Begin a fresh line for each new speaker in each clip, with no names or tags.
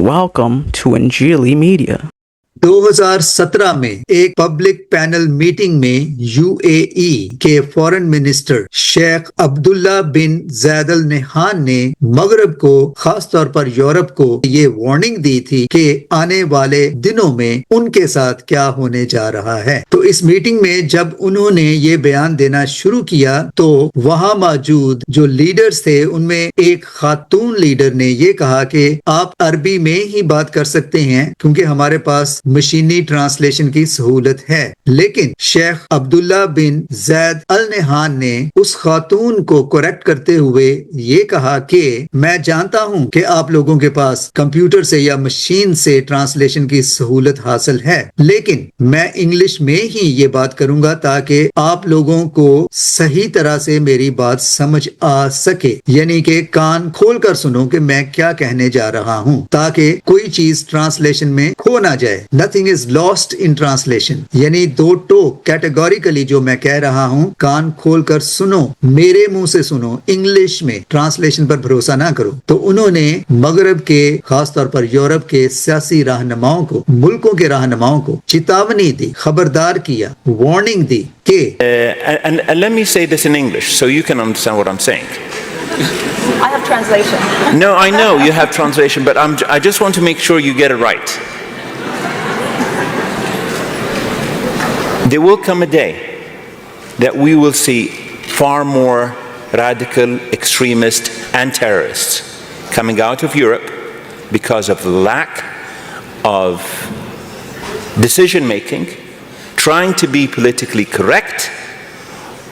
Welcome to Injili Media.
2017 में एक public panel meeting में यूएई के फॉरेन मिनिस्टर शेख अब्दुल्ला बिन ज़ैद अल नहान ने मगरब को, खास तौर पर यूरोप को ये वार्निंग दी थी कि आने वाले दिनों में उनके साथ क्या होने जा रहा है। तो इस मीटिंग में जब उन्होंने ये बयान देना शुरू किया तो वहां मौजूद जो लीडर्स थे उनमें एक खातून लीडर ने ये कहा कि आप अरबी में ही बात कर सकते हैं क्योंकि हमारे पास मशीनी ट्रांसलेशन की सहूलत है। लेकिन शेख अब्दुल्ला बिन ज़ैद अल नहान ने उस खातून को करेक्ट करते हुए ये कहा कि मैं जानता हूं कि आप लोगों के पास कंप्यूटर से या मशीन से ट्रांसलेशन की सहूलत हासिल है, लेकिन मैं इंग्लिश में ही ये बात करूंगा ताकि आप लोगों को सही तरह से मेरी बात समझ आ सके, यानी कि कान खोल कर सुनो कि मैं क्या कहने जा रहा हूं ताकि कोई चीज ट्रांसलेशन में खो ना जाए। Nothing is lost in translation, यानी दो टोक कैटेगोरिकली जो मैं कह रहा हूं कान खोल कर सुनो, मेरे मुंह से सुनो, इंग्लिश में, ट्रांसलेशन पर भरोसा ना करो। तो उन्होंने मगरब के, खासतौर पर यूरोप के सियासी रहनुमाओं को, मुल्कों के रहनुमाओं को चेतावनी दी, खबरदार किया, वार्निंग दी कि
and let me say this in English so you can understand what I'm saying.
I have translation.
No, I know you have translation, but I just want to make sure you get it right. There will come a day that we will see far more radical extremists and terrorists coming out of Europe because of the lack of decision making, trying to be politically correct,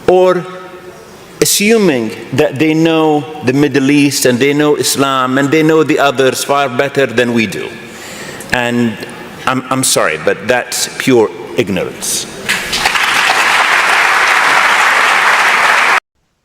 or assuming that they know the Middle East and they know Islam and they know the others far better than we do. And I'm sorry, but that's pure ignorance.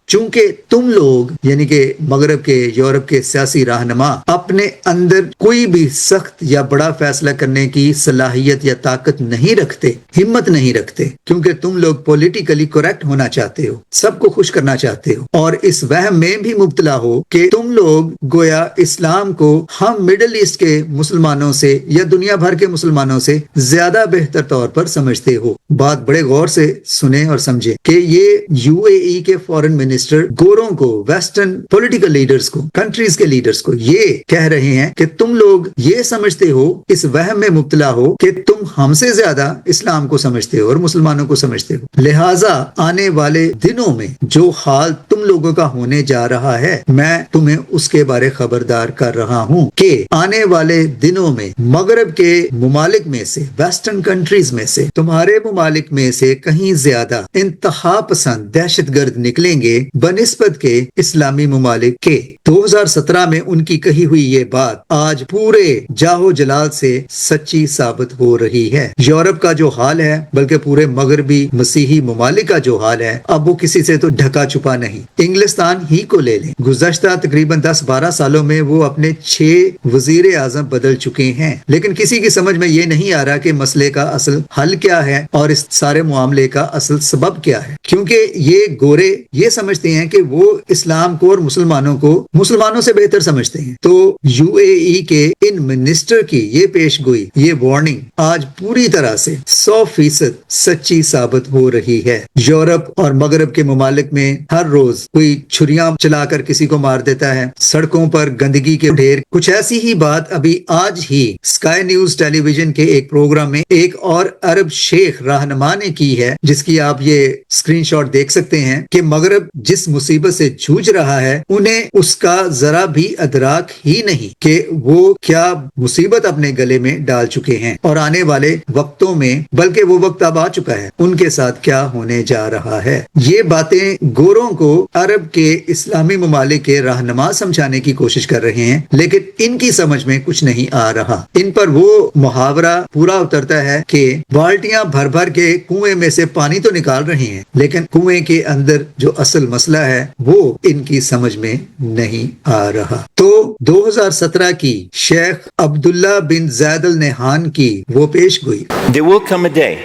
चूंकि तुम लोग यानी कि मगरब के, Europe के सियासी रहनुमा अपने अंदर कोई भी सख्त या बड़ा फैसला करने की सलाहियत या ताकत नहीं रखते, हिम्मत नहीं रखते, क्योंकि तुम लोग पॉलिटिकली करेक्ट होना चाहते हो, सबको खुश करना चाहते हो और इस वहम में भी मुब्तला हो कि तुम लोग गोया इस्लाम को हम मिडिल ईस्ट के मुसलमानों से या दुनिया भर के मुसलमानों से ज्यादा बेहतर तौर पर समझते हो। बात बड़े गौर से सुने और समझे कि ये यूएई के फॉरेन मिनिस्टर गोरों को, वेस्टर्न पॉलिटिकल लीडर्स को, कंट्रीज के लीडर्स को ये कह रहे हैं कि तुम लोग ये समझते हो, इस वहम में मुब्तला हो कि तुम हमसे ज्यादा इस्लाम को समझते हो और मुसलमानों को समझते हो। लिहाजा आने वाले दिनों में जो हाल तुम लोगों का होने जा रहा है, मैं तुम्हें उसके बारे खबरदार कर रहा हूं कि आने वाले दिनों में मगरब के मुमालिक में से, वेस्टर्न कंट्रीज में से, तुम्हारे मुमालिक में से कहीं ज्यादा इंतहा पसंद दहशतगर्द निकलेंगे बनिस्बत के इस्लामी मुमालिक के। 2017 में उनकी कही हुई ये बात आज पूरे जाहो जलाल से सच्ची साबित हो रही है। यूरोप का जो हाल है, बल्कि पूरे मगरबी मसीही मुमालिक का जो हाल है, अब वो किसी से तो ढका छुपा नहीं। इंग्लिस्तान ही को ले लें, गुज़श्ता तकरीबन 10-12 सालों में वो अपने 6 वजीर आजम बदल चुके हैं, लेकिन किसी की समझ में ये नहीं आ रहा कि मसले का असल हल क्या है और इस सारे मामले का असल सबब क्या है, क्योंकि ये गोरे ये समझते हैं कि वो इस्लाम को और मुसलमानों को मुसलमानों से बेहतर समझते हैं। तो यूएई के इन मिनिस्टर की ये पेशगोई, ये वार्निंग आज पूरी तरह से 100% सच्ची साबित हो रही है। यूरोप और मगरब के मुमालिक में हर रोज कोई छुरियां चलाकर किसी को मार देता है, सड़कों पर गंदगी के ढेर। कुछ ऐसी ही बात अभी आज ही स्काई न्यूज टेलीविजन के एक प्रोग्राम में एक और अरब शेख रहनुमा ने की है, जिसकी आप ये स्क्रीनशॉट देख सकते हैं कि मगरब जिस मुसीबत से जूझ रहा है उन्हें उसका जरा भी अदराक ही नहीं कि वो क्या मुसीबत अपने गले में डाल चुके हैं और आने वाले वक्तों में, बल्कि वो वक्त अब आ चुका है, उनके साथ क्या होने जा रहा है। ये बातें गोरों को अरब के इस्लामी मुमालिक के रहनुमा समझाने की कोशिश कर रहे हैं, लेकिन इनकी समझ में कुछ नहीं आ रहा। इन पर वो मुहावरा पूरा उतरता है कि बाल्टियां भर भर के कुएं में से पानी तो निकाल रहे हैं, लेकिन कुएं के अंदर जो असल मसला है वो इनकी समझ में नहीं आ रहा। तो 2017 की शेख अब्दुल्ला बिन ज़ैद अल नहान की वो पेशगोई
There will come a day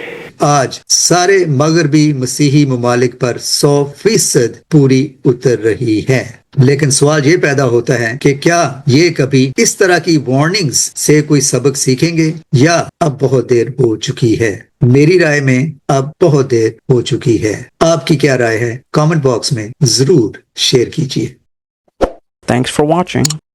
आज सारे मगरबी मसीही मुमालिक पर 100% पूरी उतर रही है। لیکن سوال یہ پیدا ہوتا ہے کہ کیا یہ کبھی اس طرح کی وارننگز سے کوئی سبق سیکھیں گے یا اب بہت دیر ہو چکی ہے؟ میری رائے میں اب بہت دیر ہو چکی ہے. آپ کی کیا رائے ہے؟ کامنٹ باکس میں ضرور شیئر کیجیے.
Thanks for watching.